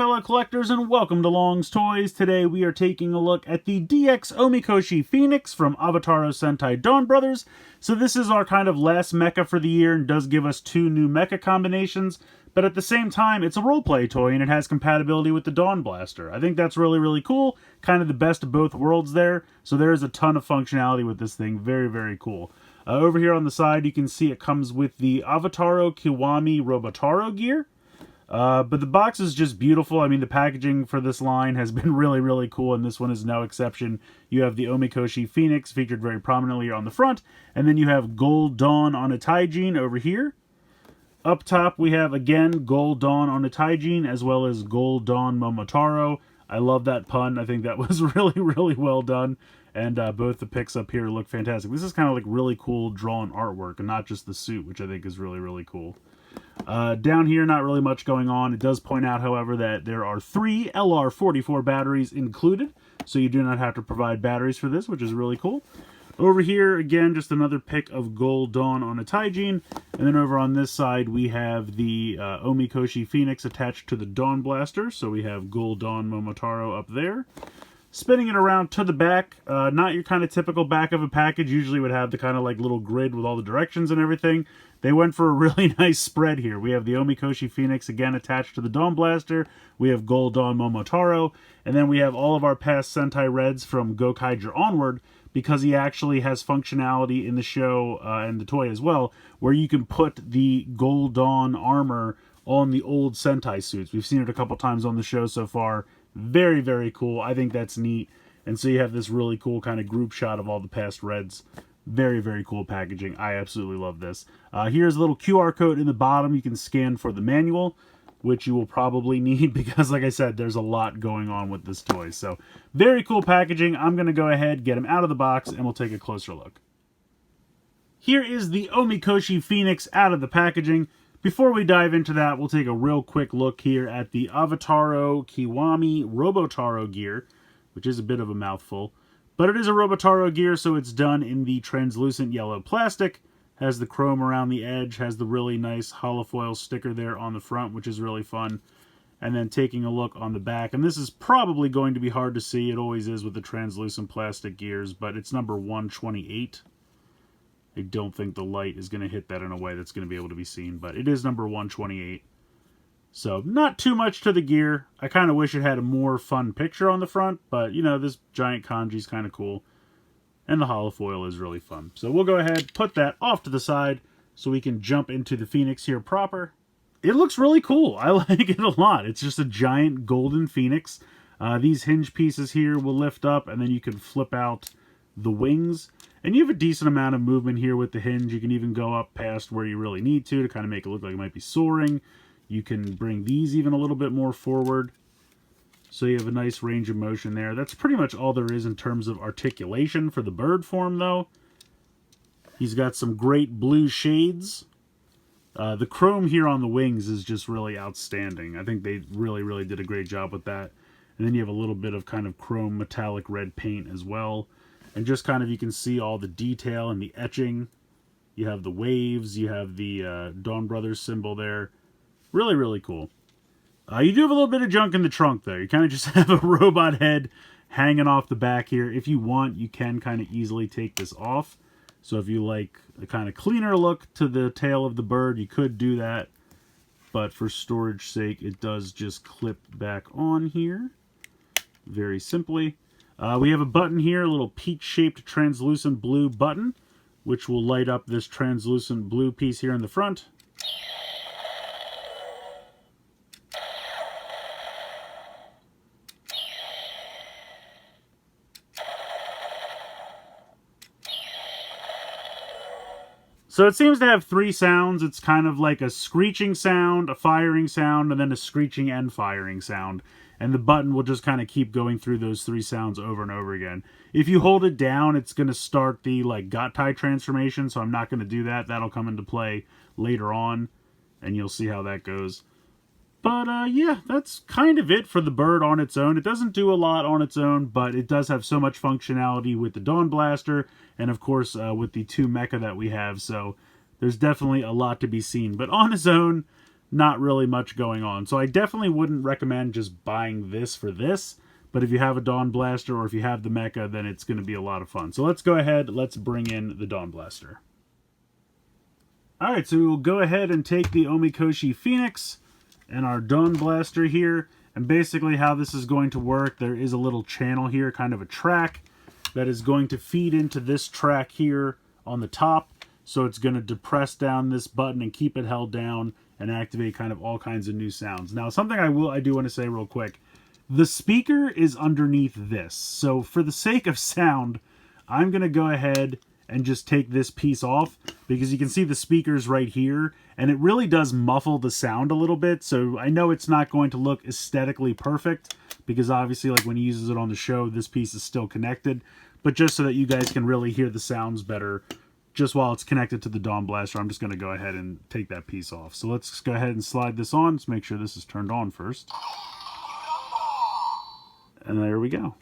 fellow collectors, and welcome to Long's Toys. Today we are taking a look at the DX Omikoshi Phoenix from Avataro Sentai DonBrothers. So this is our kind of last mecha for the year and does give us two new mecha combinations, but at the same time it's a roleplay toy and it has compatibility with the Dawn Blaster. I think that's really cool, kind of the best of both worlds there, so there is a ton of functionality with this thing, very cool. Over here on the side you can see it comes with the Avataro Kiwami Robotaro gear. But the box is just beautiful. I mean, the packaging for this line has been really cool, and this one is no exception. You have the Omikoshi Phoenix featured very prominently on the front, and then you have Gold Don Onitaijin over here. Up top, we have, again, Gold Don Onitaijin, as well as Gold Don Momotaro. I love that pun. I think that was really well done, and both the pics up here look fantastic. This is kind of like really cool drawn artwork, and not just the suit, which I think is really cool. Down here, not really much going on. It does point out, however, that there are 3 LR44 batteries included, so you do not have to provide batteries for this, which is really cool. Over here, again, just another pic of Gold Dawn Onitaijin, and then over on this side, we have the Omikoshi Phoenix attached to the Dawn Blaster, so we have Gold Dawn Momotaro up there. Spinning it around to the back, not your kind of typical back of a package. Usually would have the kind of like little grid with all the directions and everything. They went for a really nice spread here. We have the Omikoshi Phoenix again attached to the Dawn Blaster. We have Gold Dawn Momotaro. And then we have all of our past Sentai Reds from Gokaiger onward, because he actually has functionality in the show and the toy as well, where you can put the Gold Dawn armor on the old Sentai suits. We've seen it a couple times on the show so far. Very cool. I think that's neat. And so you have this really cool kind of group shot of all the past Reds. Very cool packaging. I absolutely love this. Here's a little QR code in the bottom you can scan for the manual, which you will probably need because, like I said, there's a lot going on with this toy. So very cool packaging. I'm going to go ahead, get him out of the box, and we'll take a closer look. Here is the Omikoshi Phoenix out of the packaging. Before we dive into that, we'll take a real quick look here at the Avataro Kiwami Robotaro gear, which is a bit of a mouthful. But it is a Robotaro gear, so it's done in the translucent yellow plastic. Has the chrome around the edge, has the really nice holofoil sticker there on the front, which is really fun. And then taking a look on the back, and this is probably going to be hard to see. It always is with the translucent plastic gears, but it's number 128. I don't think the light is going to hit that in a way that's going to be able to be seen, but it is number 128. So, not too much to the gear. I kind of wish it had a more fun picture on the front, but, you know, this giant kanji is kind of cool. And the holofoil is really fun. So we'll go ahead, put that off to the side, so we can jump into the Phoenix here proper. It looks really cool. I like it a lot. It's just a giant golden Phoenix. These hinge pieces here will lift up, and then you can flip out the wings. And you have a decent amount of movement here with the hinge. You can even go up past where you really need to kind of make it look like it might be soaring. You can bring these even a little bit more forward. So you have a nice range of motion there. That's pretty much all there is in terms of articulation for the bird form, though. He's got some great blue shades. The chrome here on the wings is just really outstanding. I think they really did a great job with that. And then you have a little bit of kind of chrome metallic red paint as well. And just kind of, you can see all the detail and the etching. You have the waves, you have the DonBrothers symbol there. Really cool. You do have a little bit of junk in the trunk there. You kind of just have a robot head hanging off the back here. If you want, you can kind of easily take this off. So if you like a kind of cleaner look to the tail of the bird, you could do that. But for storage sake, it does just clip back on here. Very simply. We have a button here, a little peach-shaped translucent blue button, which will light up this translucent blue piece here in the front. So it seems to have 3 sounds. It's kind of like a screeching sound, a firing sound, and then a screeching and firing sound. And the button will just kind of keep going through those 3 sounds over and over again. If you hold it down, it's going to start the like Gottai transformation, so I'm not going to do that. That'll come into play later on, and you'll see how that goes. But yeah, that's kind of it for the bird on its own. It doesn't do a lot on its own, but it does have so much functionality with the Dawn Blaster, and of course with the 2 mecha that we have, so there's definitely a lot to be seen. But on its own, not really much going on. So I definitely wouldn't recommend just buying this for this. But if you have a Dawn Blaster or if you have the mecha, then it's going to be a lot of fun. So let's go ahead. Let's bring in the Dawn Blaster. Alright, so we'll go ahead and take the Omikoshi Phoenix and our Dawn Blaster here. And basically how this is going to work, there is a little channel here, kind of a track, that is going to feed into this track here on the top. So it's going to depress down this button and keep it held down and activate kind of all kinds of new sounds. Now, something I do want to say real quick. The speaker is underneath this. So for the sake of sound, I'm going to go ahead and just take this piece off because you can see the speakers right here and it really does muffle the sound a little bit. So I know it's not going to look aesthetically perfect because obviously like when he uses it on the show, this piece is still connected, but just so that you guys can really hear the sounds better just while it's connected to the Dawn Blaster, I'm just going to go ahead and take that piece off. So let's go ahead and slide this on. Let's make sure this is turned on first. And there we go.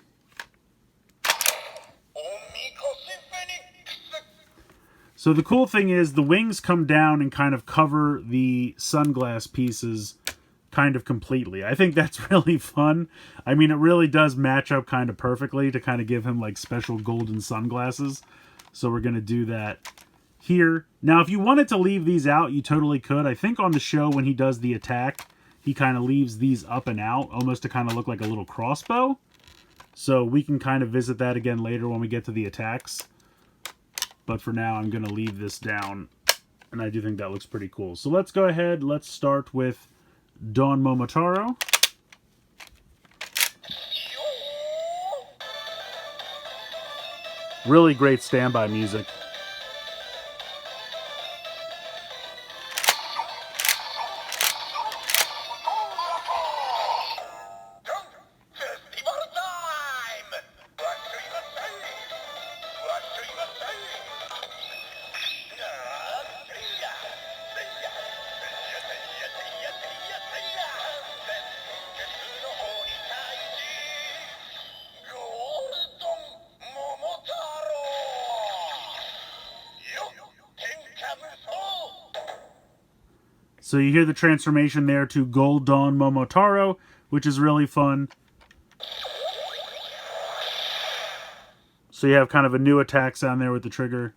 So the cool thing is the wings come down and kind of cover the sunglass pieces kind of completely. I think that's really fun. I mean, it really does match up kind of perfectly to kind of give him like special golden sunglasses. So we're going to do that here. Now, if you wanted to leave these out, you totally could. I think on the show when he does the attack, he kind of leaves these up and out almost to kind of look like a little crossbow. So we can kind of visit that again later when we get to the attacks. But for now, I'm going to leave this down. And I do think that looks pretty cool. So let's go ahead. Let's start with Don Momotaro. Really great standby music. So you hear the transformation there to Gold Don Momotaro, which is really fun. So you have kind of a new attack sound there with the trigger.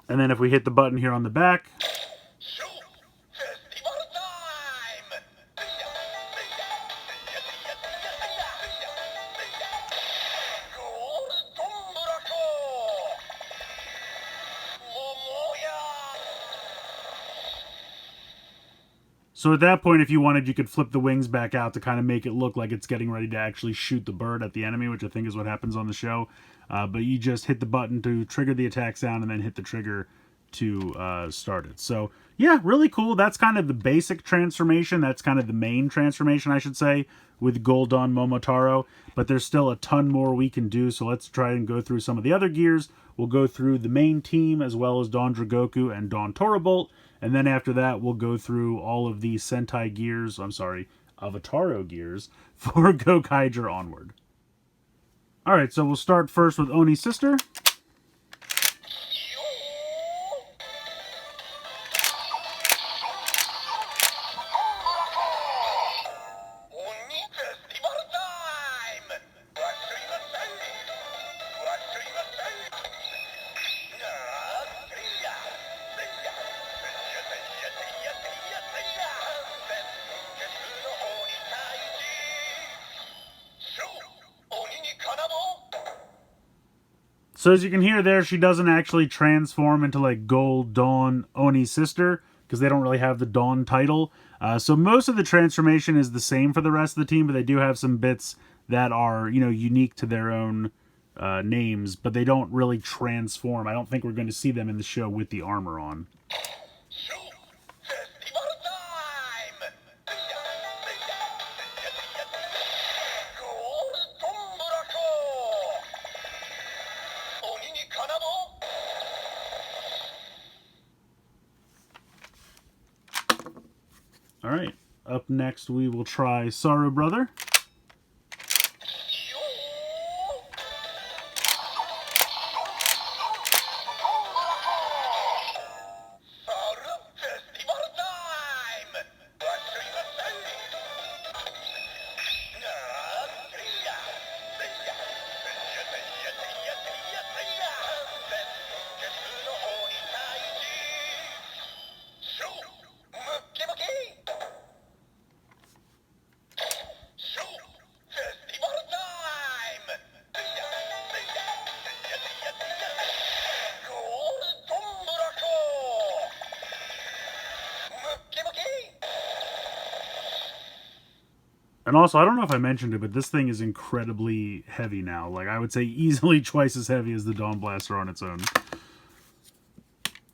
And then if we hit the button here on the back. So at that point, if you wanted, you could flip the wings back out to kind of make it look like it's getting ready to actually shoot the bird at the enemy, which I think is what happens on the show. But you just hit the button to trigger the attack sound and then hit the trigger to start it. So yeah, really cool. That's kind of the basic transformation. That's kind of the main transformation, I should say, with Gold Don Momotaro. But there's still a ton more we can do. So let's try and go through some of the other gears. We'll go through the main team as well as Don Dragoku and Don Torabolt. And then after that, we'll go through all of the Sentai gears, Avataro gears for Gokaiger onward. Alright, so we'll start first with Oni's sister. So as you can hear there, she doesn't actually transform into like Gold Dawn Oni's sister because they don't really have the Dawn title. So most of the transformation is the same for the rest of the team, but they do have some bits that are, you know, unique to their own names, but they don't really transform. I don't think we're going to see them in the show with the armor on. Alright, up next we will try Saru Brother. And also, I don't know if I mentioned it, but this thing is incredibly heavy now. Like, I would say easily twice as heavy as the Dawn Blaster on its own.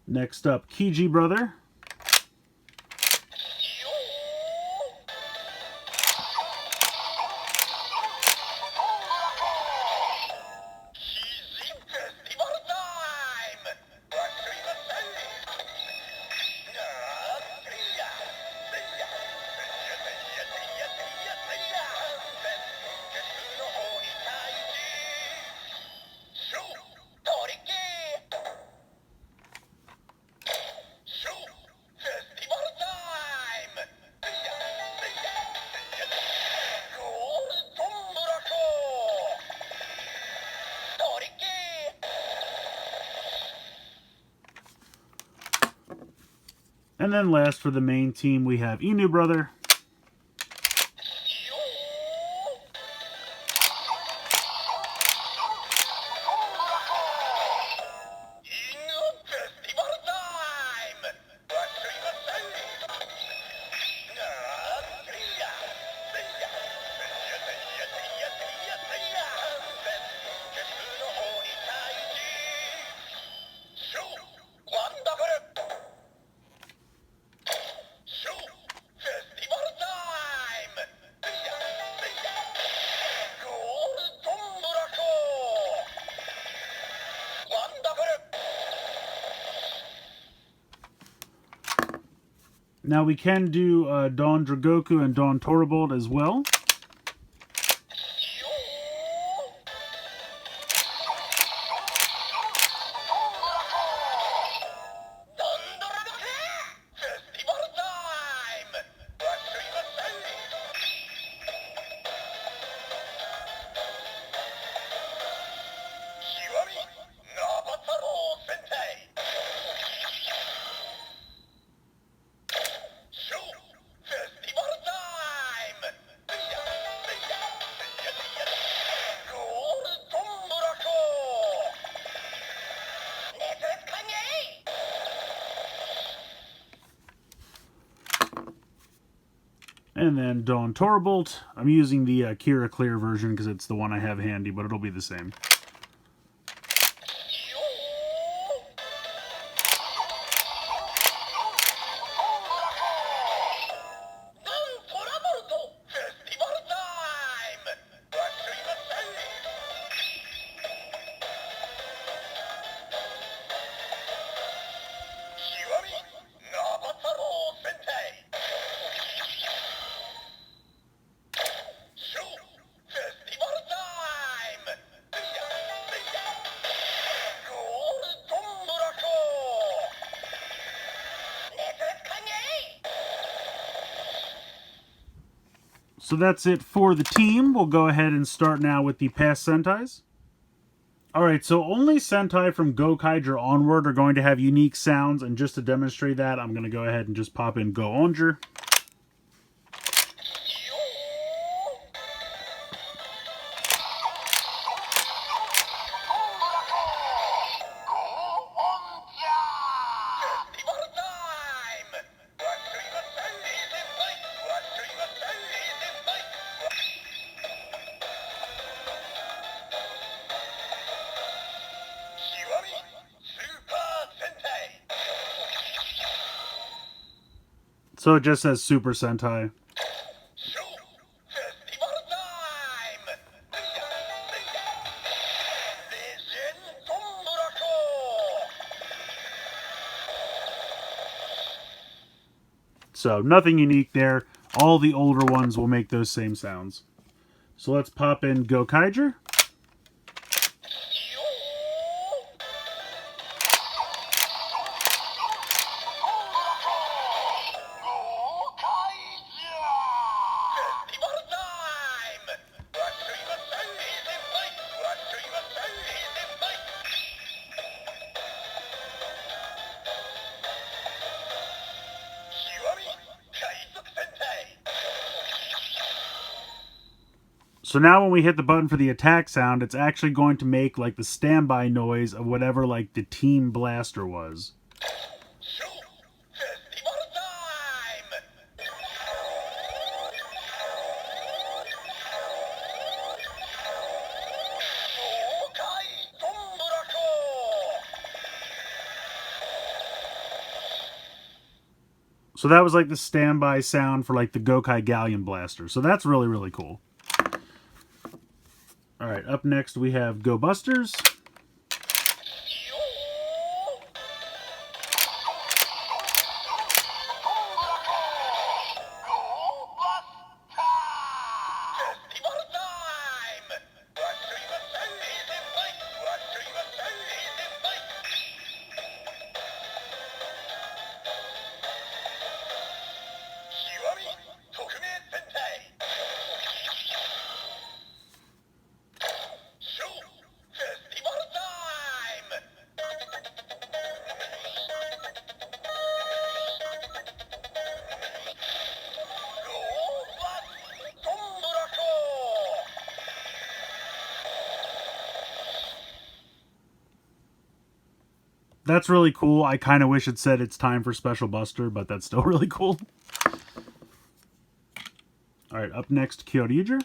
Next up, Kiji Brother. And then last for the main team, we have Inu Brother. Now we can do Don Dragoku and Don Torbold as well. And then Don Torbolt. I'm using the Kira Clear version because it's the one I have handy, but it'll be the same. So that's it for the team. We'll go ahead and start now with the past Sentais. Alright, so only Sentai from Gokaiger onward are going to have unique sounds, and just to demonstrate that, I'm going to go ahead and just pop in Go Onger. So it just says Super Sentai. So nothing unique there. All the older ones will make those same sounds. So let's pop in Gokaiger. So now when we hit the button for the attack sound, it's actually going to make like the standby noise of whatever like the team blaster was. So that was like the standby sound for like the Gokai Galleon Blaster. So that's really, really cool. Alright, up next we have Go Busters. That's really cool. I kind of wish it said it's time for Special Buster, but that's still really cool. Alright, up next, Kyoryuger.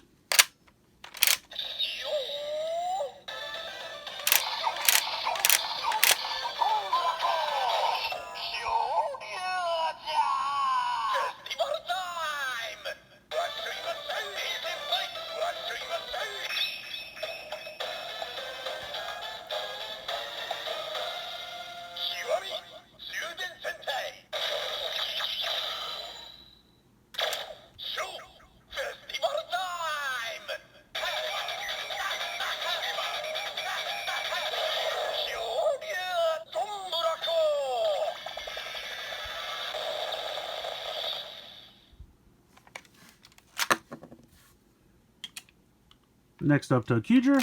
Next up, Tokuger.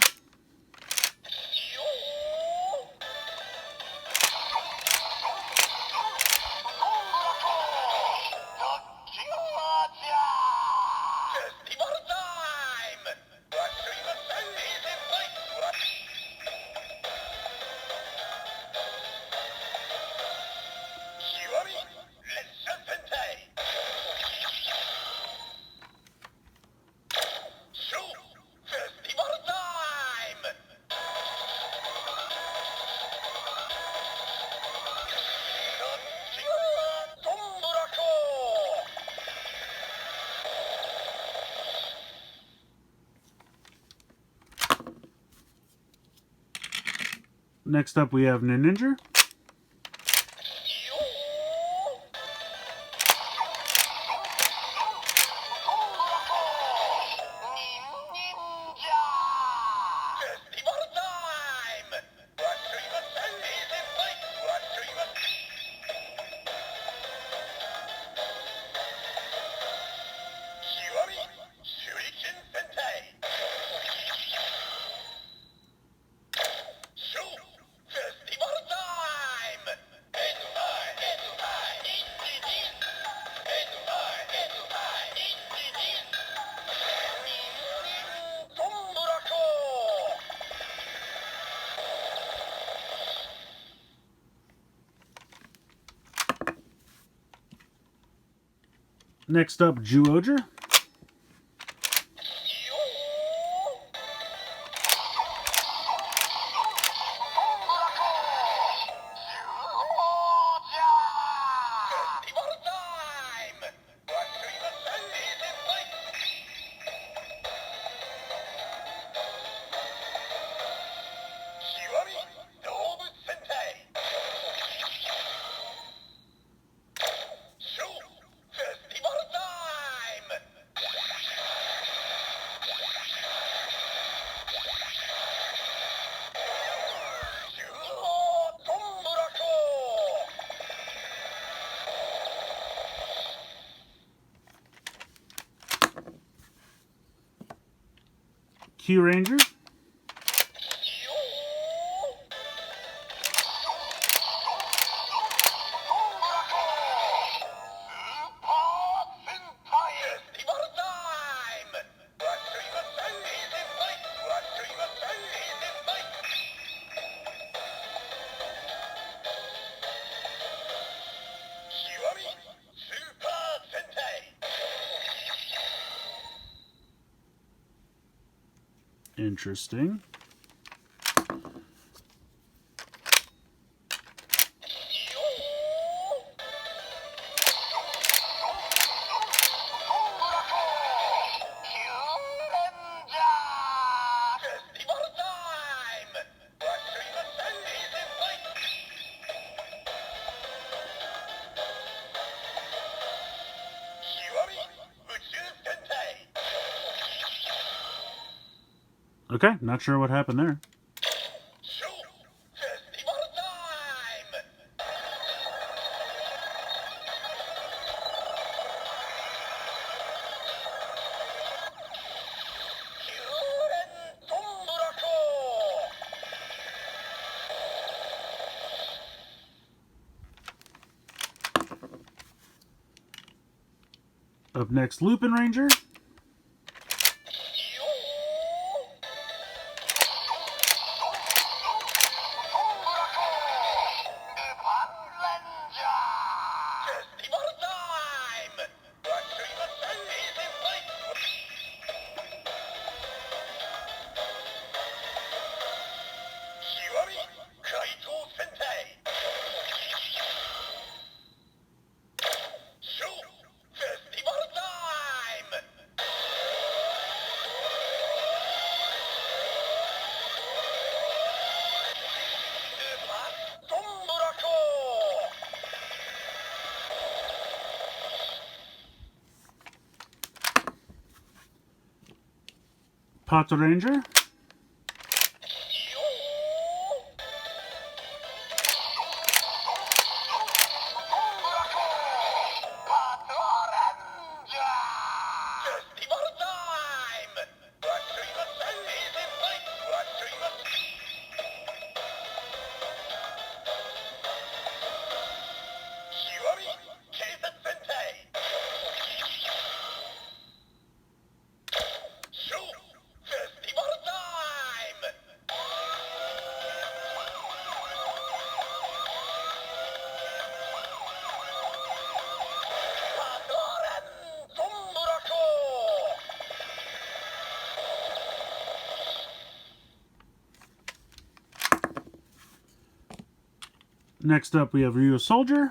Next up, we have Ninja. Next up, Zyuohger. Q-Ranger. Interesting. Okay, not sure what happened there. Up next, Lupin Ranger. Pato Ranger. Next up, we have Ryu Soldier.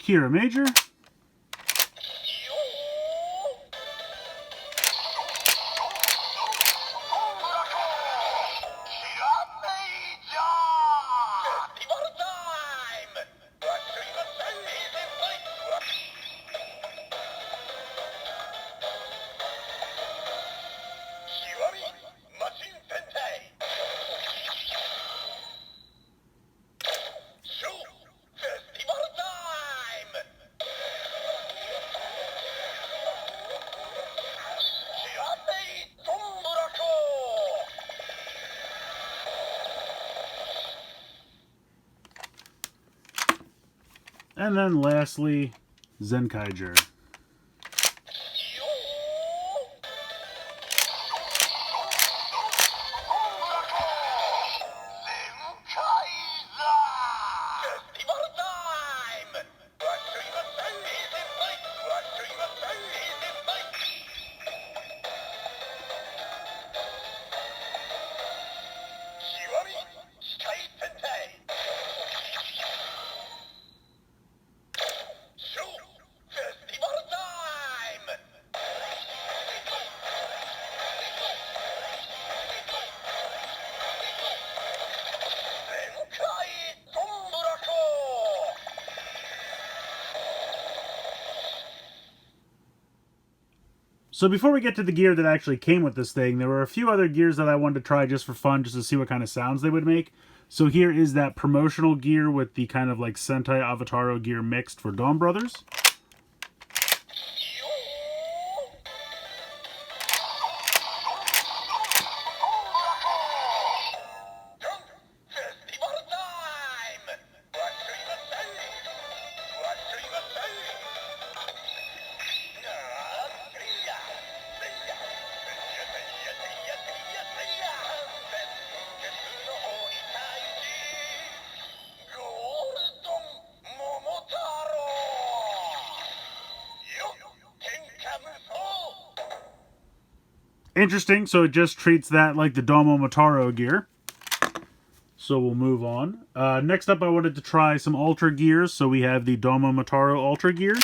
Kira Major. And then lastly, Zenkaiger. So before we get to the gear that actually came with this thing, there were a few other gears that I wanted to try just for fun, just to see what kind of sounds they would make. So here is that promotional gear with the kind of like Sentai Avataro gear mixed for DonBrothers. Interesting. So it just treats that like the Don Onitaijin gear. So we'll move on. Next up, I wanted to try some Ultra gears. So we have the Don Onitaijin Ultra gear.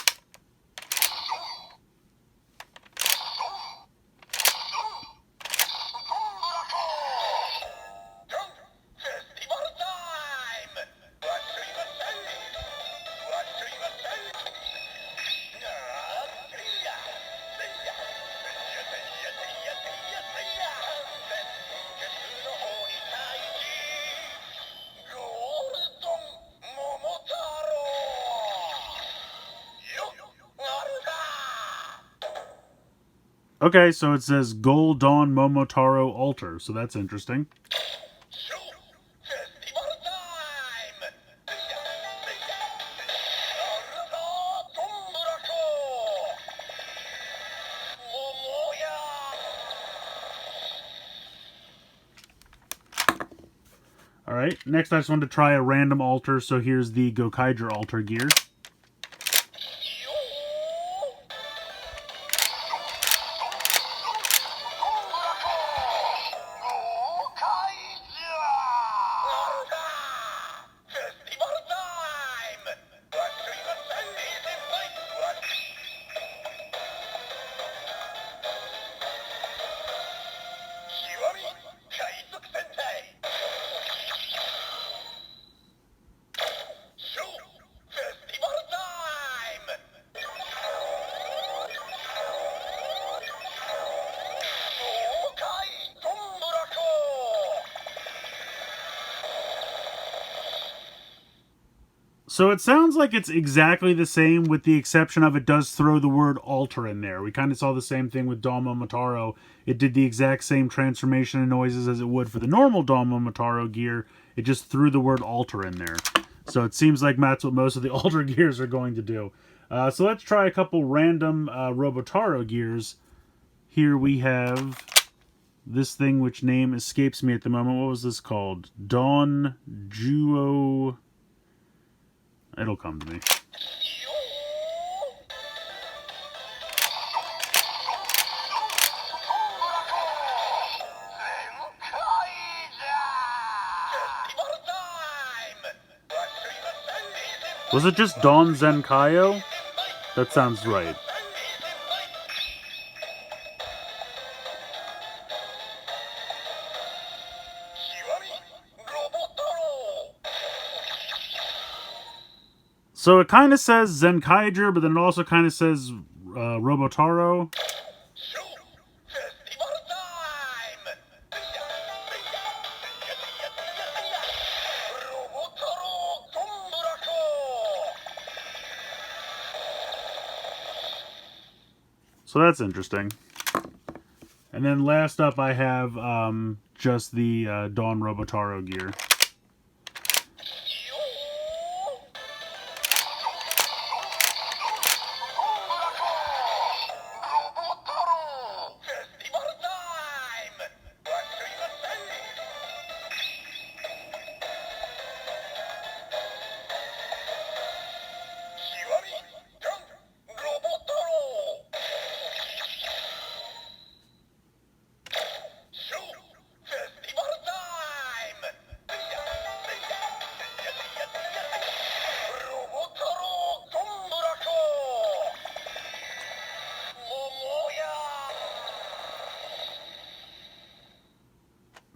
Okay, so it says Gold Don Momotaro Alter, so that's interesting. Alright, next I just wanted to try a random alter, so here's the Gokaiger Alter gear. So it sounds like it's exactly the same, with the exception of it does throw the word alter in there. We kind of saw the same thing with Don Momotaro. It did the exact same transformation and noises as it would for the normal Don Momotaro gear. It just threw the word alter in there. So it seems like that's what most of the alter gears are going to do. So let's try a couple random Robotaro gears. Here we have this thing, which name escapes me at the moment. What was this called? Don Juo... It'll come to me. Was it just Don Zenkaio? That sounds right. So it kind of says Zenkaiger, but then it also kind of says Robotaro. So that's interesting. And then last up I have just the Don Robotaro gear.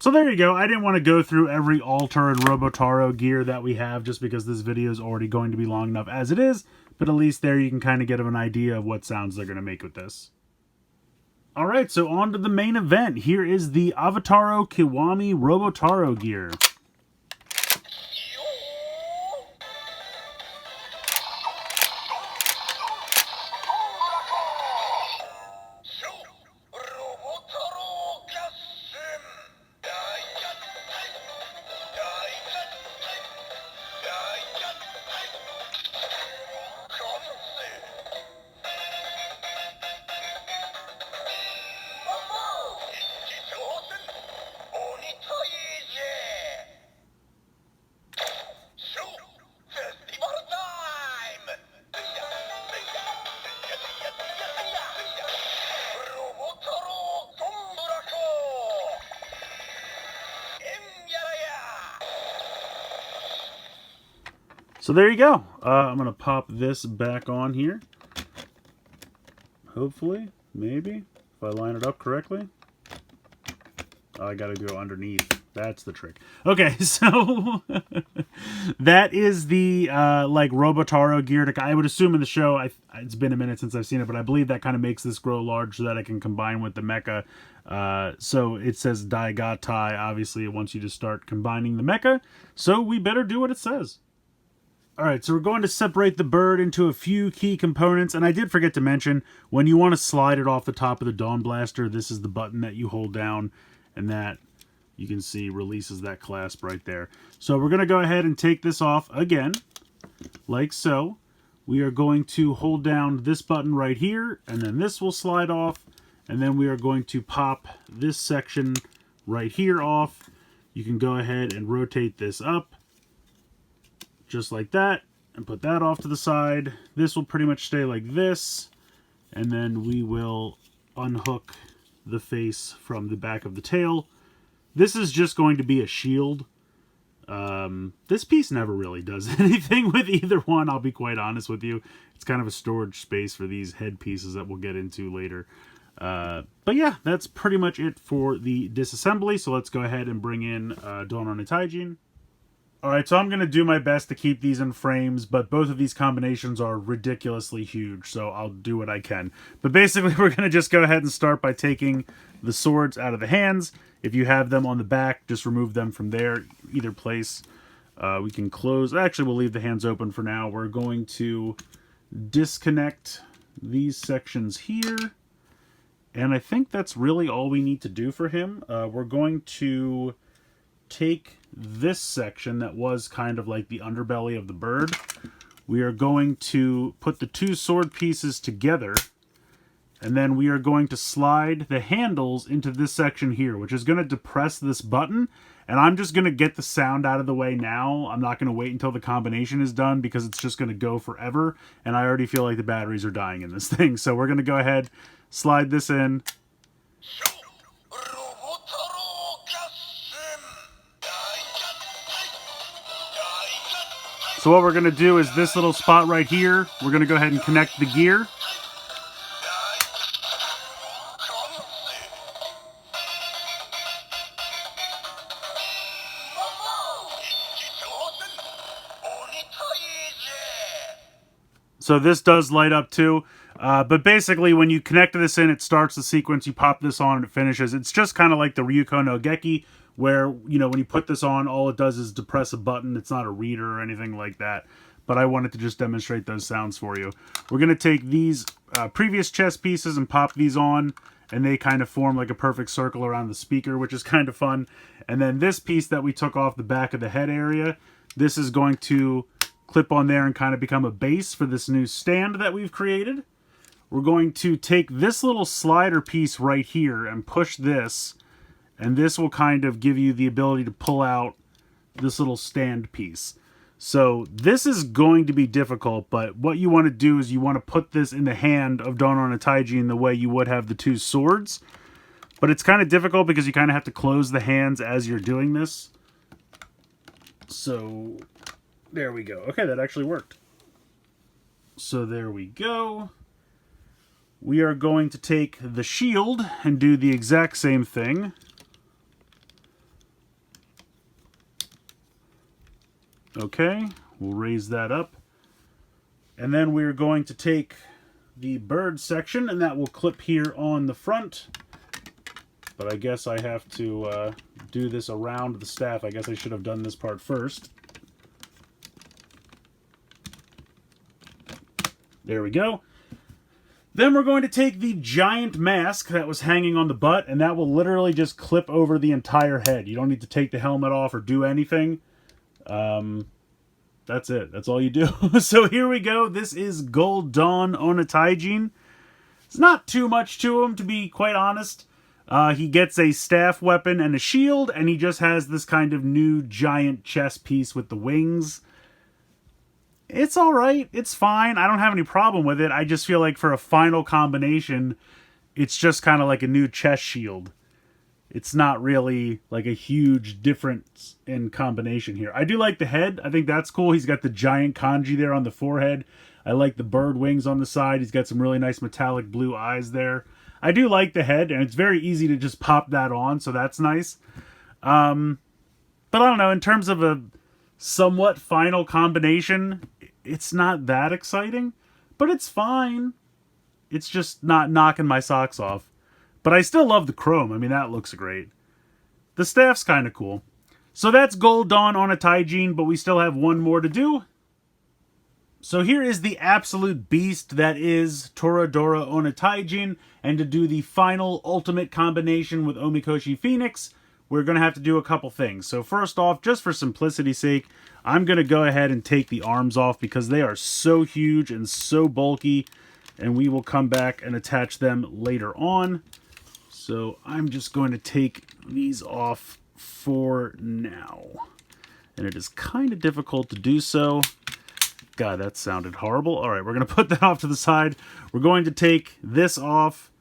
So there you go. I didn't want to go through every Alter and Robotaro gear that we have just because this video is already going to be long enough as it is, but at least there you can kind of get an idea of what sounds they're going to make with this. Alright, so on to the main event. Here is the Avataro Kiwami Robotaro gear. So there you go. I'm going to pop this back on here. Hopefully, maybe, if I line it up correctly. Oh, I got to go underneath. That's the trick. Okay, so that is the like Robotaro gear. I would assume in the show, it's been a minute since I've seen it, but I believe that kind of makes this grow large so that I can combine with the mecha. So it says Daigatai. Obviously, it wants you to start combining the mecha. So we better do what it says. Alright, so we're going to separate the bird into a few key components, and I did forget to mention, when you want to slide it off the top of the Dawn Blaster, this is the button that you hold down, and that, you can see, releases that clasp right there. So we're going to go ahead and take this off again, like so. We are going to hold down this button right here, and then this will slide off, and then we are going to pop this section right here off. You can go ahead and rotate this up, just like that, and put that off to the side. This will pretty much stay like this, and then we will unhook the face from the back of the tail. This is just going to be a shield. This piece never really does anything with either one, I'll be quite honest with you. It's kind of a storage space for these head pieces that we'll get into later. But yeah, that's pretty much it for the disassembly, so let's go ahead and bring in Don Onitaijin. Alright, so I'm going to do my best to keep these in frames, but both of these combinations are ridiculously huge, so I'll do what I can. But basically, we're going to just go ahead and start by taking the swords out of the hands. If you have them on the back, just remove them from there, either place. We can close. Actually, we'll leave the hands open for now. We're going to disconnect these sections here. And I think that's really all we need to do for him. We're going to take this section that was kind of like the underbelly of the bird. We are going to put the two sword pieces together, and then we are going to slide the handles into this section here, which is going to depress this button. And I'm just going to get the sound out of the way now. I'm not going to wait until the combination is done because it's just going to go forever. And I already feel like the batteries are dying in this thing. So we're going to go ahead, slide this in. So what we're going to do is this little spot right here, we're going to go ahead and connect the gear. So this does light up too. But basically when you connect this in, it starts the sequence, you pop this on and it finishes. It's just kind of like the Ryuko no Geki, where, you know, when you put this on, all it does is depress a button. It's not a reader or anything like that. But I wanted to just demonstrate those sounds for you. We're going to take these previous chest pieces and pop these on, and they kind of form like a perfect circle around the speaker, which is kind of fun. And then this piece that we took off the back of the head area, this is going to clip on there and kind of become a base for this new stand that we've created. We're going to take this little slider piece right here and push this, and this will kind of give you the ability to pull out this little stand piece. So this is going to be difficult, but what you want to do is you want to put this in the hand of Don Onitaijin the way you would have the two swords. But it's kind of difficult because you kind of have to close the hands as you're doing this. So there we go. Okay, that actually worked. So there we go. We are going to take the shield and do the exact same thing. Okay, we'll raise that up. And then we're going to take the bird section, and that will clip here on the front. But I guess I have to do this around the staff. I guess I should have done this part first. There we go. Then we're going to take the giant mask that was hanging on the butt, and that will literally just clip over the entire head. You don't need to take the helmet off or do anything. That's it. That's all you do. So here we go. This is Gold Don Onitaijin. It's not too much to him, to be quite honest. He gets a staff weapon and a shield, and he just has this kind of new giant chest piece with the wings. It's alright. It's fine. I don't have any problem with it. I just feel like for a final combination, it's just kind of like a new chest shield. it's not really like a huge difference in combination here. I do like the head. I think that's cool. He's got the giant kanji there on the forehead. I like the bird wings on the side. He's got some really nice metallic blue eyes there. I do like the head, and it's very easy to just pop that on, so that's nice. But I don't know, in terms of a somewhat final combination, it's not that exciting, but it's fine. It's just not knocking my socks off. But I still love the chrome. I mean, that looks great. The staff's kind of cool. So that's Gold Don Onitaijin, but we still have one more to do. So here is the absolute beast that is Toradora Onitaijin, and to do the final ultimate combination with Omikoshi Phoenix, we're going to have to do a couple things. So first off, just for simplicity's sake, I'm going to go ahead and take the arms off because they are so huge and so bulky, and we will come back and attach them later on. So I'm just going to take these off for now. And it is kind of difficult to do so. God, that sounded horrible. All right, we're going to put that off to the side. We're going to take this off.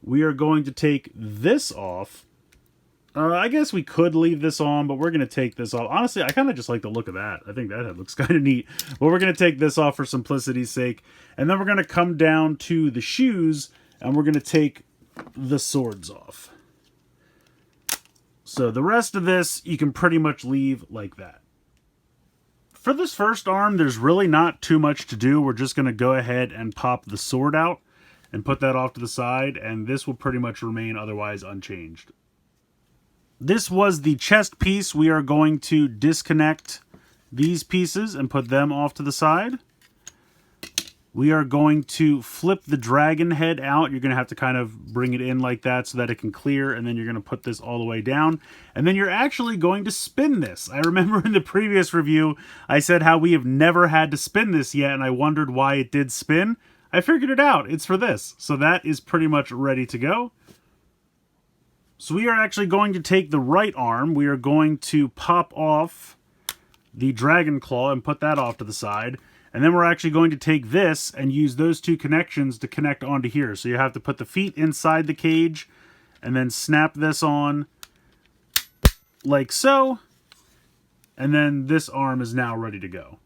We are going to take this off. I guess we could leave this on, but we're going to take this off. Honestly, I kind of just like the look of that. I think that looks kind of neat. But we're going to take this off for simplicity's sake. And then we're going to come down to the shoes, and we're going to take the swords off. So the rest of this, you can pretty much leave like that. For this first arm, there's really not too much to do. We're just going to go ahead and pop the sword out and put that off to the side, and this will pretty much remain otherwise unchanged. This was the chest piece. We are going to disconnect these pieces and put them off to the side. We are going to flip the dragon head out. You're going to have to kind of bring it in like that so that it can clear, and then you're going to put this all the way down. And then you're actually going to spin this. I remember in the previous review, I said how we have never had to spin this yet, and I wondered why it did spin. I figured it out. It's for this. So that is pretty much ready to go. So we are actually going to take the right arm. We are going to pop off the dragon claw and put that off to the side. And then we're actually going to take this and use those two connections to connect onto here. So you have to put the feet inside the cage and then snap this on like so. And then this arm is now ready to go.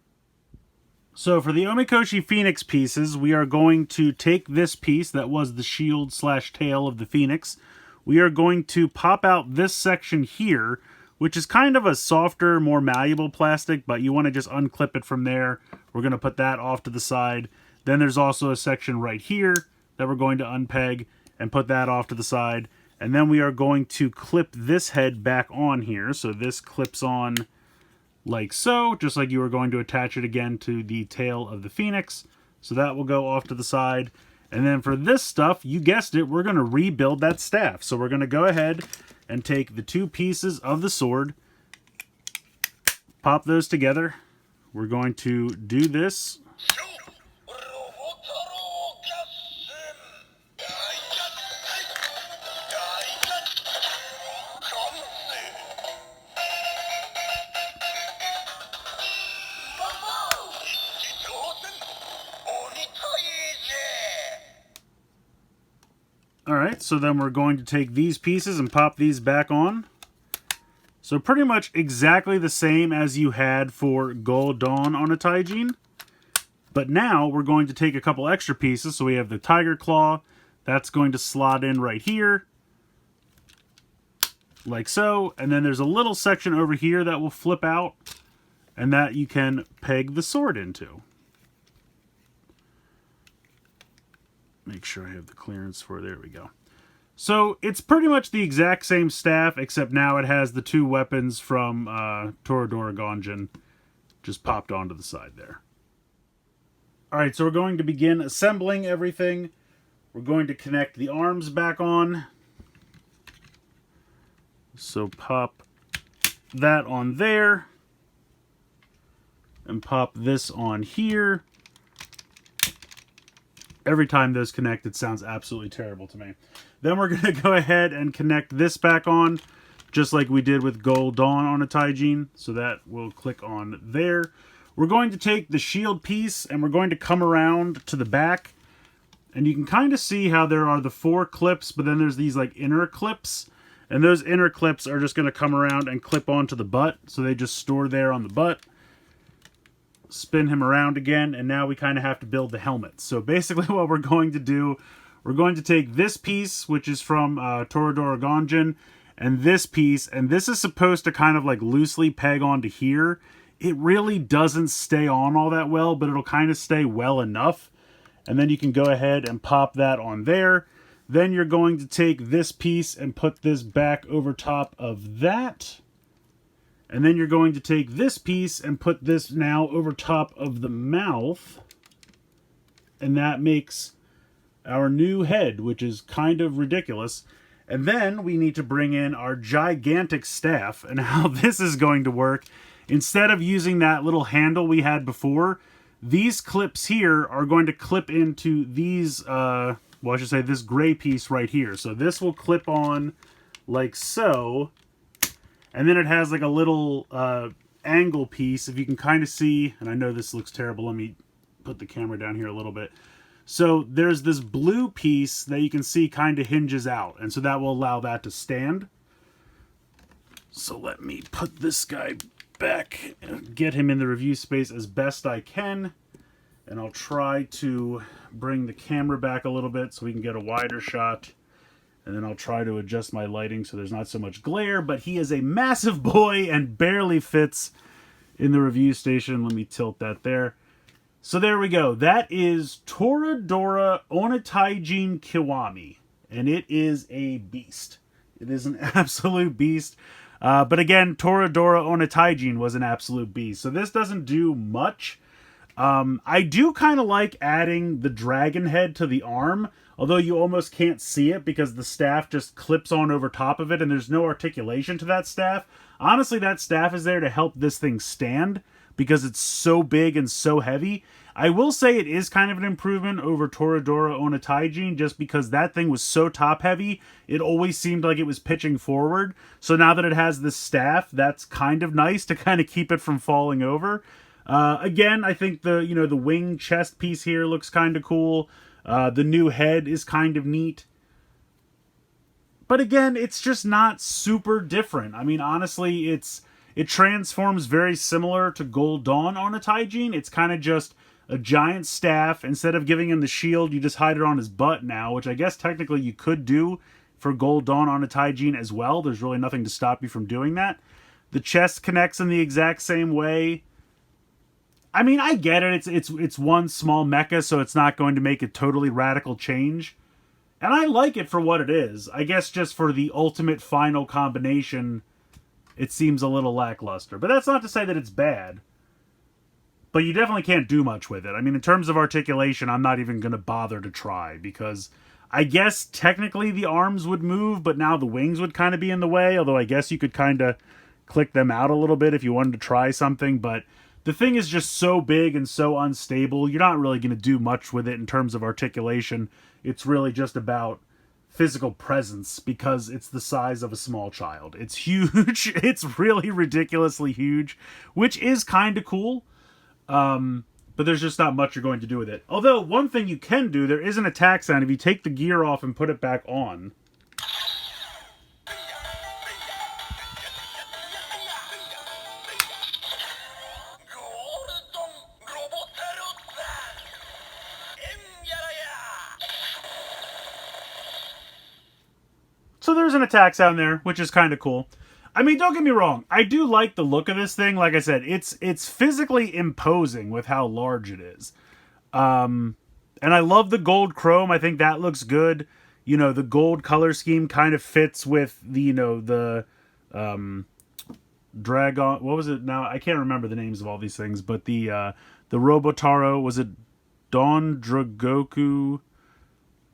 So for the Omikoshi Phoenix pieces, we are going to take this piece that was the shield / tail of the Phoenix. We are going to pop out this section here, which is kind of a softer, more malleable plastic, but you want to just unclip it from there. We're going to put that off to the side. Then there's also a section right here that we're going to unpeg and put that off to the side. And then we are going to clip this head back on here. So this clips on like so, just like you were going to attach it again to the tail of the Phoenix. So that will go off to the side. And then for this stuff, you guessed it, we're going to rebuild that staff. So we're going to go ahead and take the two pieces of the sword, pop those together. We're going to do this. Alright, so then we're going to take these pieces and pop these back on. So pretty much exactly the same as you had for Gold Don Onitaijin. But now we're going to take a couple extra pieces. So we have the tiger claw. That's going to slot in right here. Like so. And then there's a little section over here that will flip out. And that you can peg the sword into. Make sure I have the clearance for, there we go. So it's pretty much the exact same staff, except now it has the two weapons from Toradora Gonjin just popped onto the side there. Alright, so we're going to begin assembling everything. We're going to connect the arms back on. So pop that on there. And pop this on here. Every time those connect, it sounds absolutely terrible to me. Then we're going to go ahead and connect this back on, just like we did with Gold Don Onitaijin. So that will click on there. We're going to take the shield piece and we're going to come around to the back. And you can kind of see how there are the 4 clips, but then there's these like inner clips. And those inner clips are just going to come around and clip onto the butt. So they just store there on the butt. Spin him around again, and now we kind of have to build the helmet. So basically what we're going to do, we're going to take this piece, which is from Toradora Gonjin, and this piece, and this is supposed to kind of like loosely peg onto here. It really doesn't stay on all that well, but it'll kind of stay well enough. And then you can go ahead and pop that on there. Then you're going to take this piece and put this back over top of that. And then you're going to take this piece and put this now over top of the mouth. And that makes our new head, which is kind of ridiculous. And then we need to bring in our gigantic staff. And how this is going to work, instead of using that little handle we had before, these clips here are going to clip into these, well, I should say this gray piece right here. So this will clip on like so. And then it has like a little angle piece, if you can kind of see. And I know this looks terrible. Let me put the camera down here a little bit. So there's this blue piece that you can see kind of hinges out. And so that will allow that to stand. So let me put this guy back and get him in the review space as best I can. And I'll try to bring the camera back a little bit so we can get a wider shot. And then I'll try to adjust my lighting so there's not so much glare. But he is a massive boy and barely fits in the review station. Let me tilt that there. So there we go. That is Toradora Onitaijin Kiwami. And it is a beast. It is an absolute beast. But again, Toradora Onitaijin was an absolute beast. So this doesn't do much. I do kind of like adding the dragon head to the arm, although you almost can't see it because the staff just clips on over top of it and there's no articulation to that staff. Honestly, that staff is there to help this thing stand because it's so big and so heavy. I will say it is kind of an improvement over Toradora Onitaijin just because that thing was so top heavy, it always seemed like it was pitching forward. So now that it has this staff, that's kind of nice to kind of keep it from falling over. Again, I think the wing chest piece here looks kind of cool. The new head is kind of neat. But again, it's just not super different. I mean, honestly, it transforms very similar to Gold Don Onitaijin. It's kind of just a giant staff. Instead of giving him the shield, you just hide it on his butt now, which I guess technically you could do for Gold Don Onitaijin as well. There's really nothing to stop you from doing that. The chest connects in the exact same way. I mean, I get it. It's one small mecha, so it's not going to make a totally radical change. And I like it for what it is. I guess just for the ultimate final combination, it seems a little lackluster. But that's not to say that it's bad. But you definitely can't do much with it. I mean, in terms of articulation, I'm not even going to bother to try. Because I guess technically the arms would move, but now the wings would kind of be in the way. Although I guess you could kind of click them out a little bit if you wanted to try something. But the thing is just so big and so unstable, you're not really going to do much with it in terms of articulation. It's really just about physical presence because it's the size of a small child. It's huge. It's really ridiculously huge, which is kind of cool. But there's just not much you're going to do with it. Although, one thing you can do, there is an attack sound if you take the gear off and put it back on. So there's an attack sound there, which is kind of cool. I mean, don't get me wrong. I do like the look of this thing. Like I said, it's physically imposing with how large it is. And I love the gold chrome. I think that looks good. You know, the gold color scheme kind of fits with the, Dragon. What was it now? I can't remember the names of all these things, but the Robotaro, was it Don Dragoku?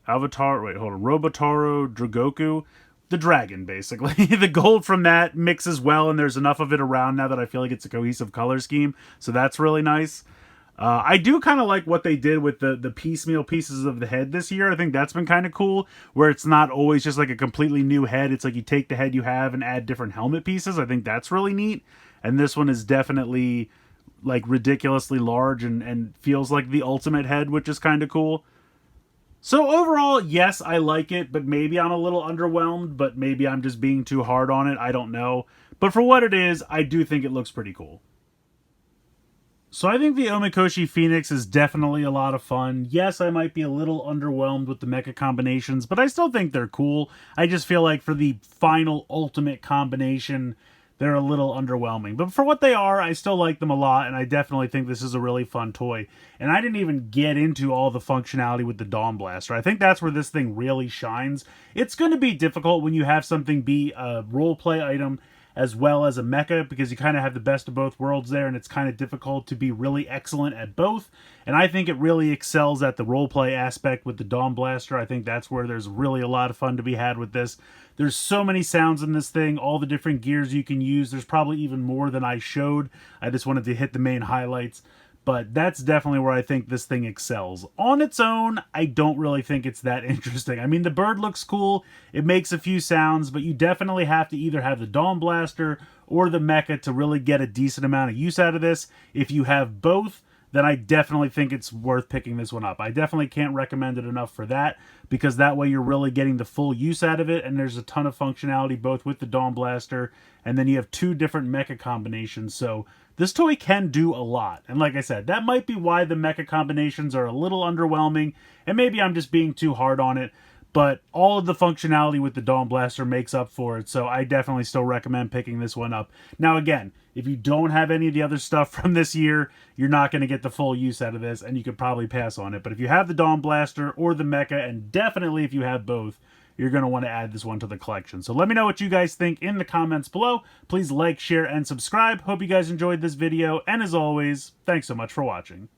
Avatar, wait, hold on. Robotaro Dragoku. The dragon, basically. The gold from that mixes well, and there's enough of it around now that I feel like it's a cohesive color scheme. So that's really nice. I do kind of like what they did with the piecemeal pieces of the head this year. I think that's been kind of cool, where it's not always just like a completely new head. It's like you take the head you have and add different helmet pieces. I think that's really neat. And this one is definitely like ridiculously large and feels like the ultimate head, which is kind of cool. So overall, yes, I like it, but maybe I'm a little underwhelmed, but maybe I'm just being too hard on it. I don't know. But for what it is, I do think it looks pretty cool. So I think the Omikoshi Phoenix is definitely a lot of fun. Yes, I might be a little underwhelmed with the mecha combinations, but I still think they're cool. I just feel like for the final ultimate combination, they're a little underwhelming. But for what they are, I still like them a lot, and I definitely think this is a really fun toy. And I didn't even get into all the functionality with the Dawn Blaster. I think that's where this thing really shines. It's going to be difficult when you have something be a roleplay item as well as a mecha, because you kind of have the best of both worlds there, and it's kind of difficult to be really excellent at both. And I think it really excels at the roleplay aspect with the Dawn Blaster. I think that's where there's really a lot of fun to be had with this. There's so many sounds in this thing, all the different gears you can use. There's probably even more than I showed. I just wanted to hit the main highlights. But that's definitely where I think this thing excels. On its own, I don't really think it's that interesting. I mean, the bird looks cool, it makes a few sounds, but you definitely have to either have the Dawn Blaster or the mecha to really get a decent amount of use out of this. If you have both, then I definitely think it's worth picking this one up. I definitely can't recommend it enough for that, because that way you're really getting the full use out of it, and there's a ton of functionality both with the Dawn Blaster, and then you have two different mecha combinations, so this toy can do a lot. And like I said, that might be why the mecha combinations are a little underwhelming, and maybe I'm just being too hard on it, but all of the functionality with the Dawn Blaster makes up for it, so I definitely still recommend picking this one up. Now again, if you don't have any of the other stuff from this year, you're not going to get the full use out of this, and you could probably pass on it. But if you have the Dawn Blaster or the mecha, and definitely if you have both, you're going to want to add this one to the collection. So let me know what you guys think in the comments below. Please like, share, and subscribe. Hope you guys enjoyed this video, and as always, thanks so much for watching.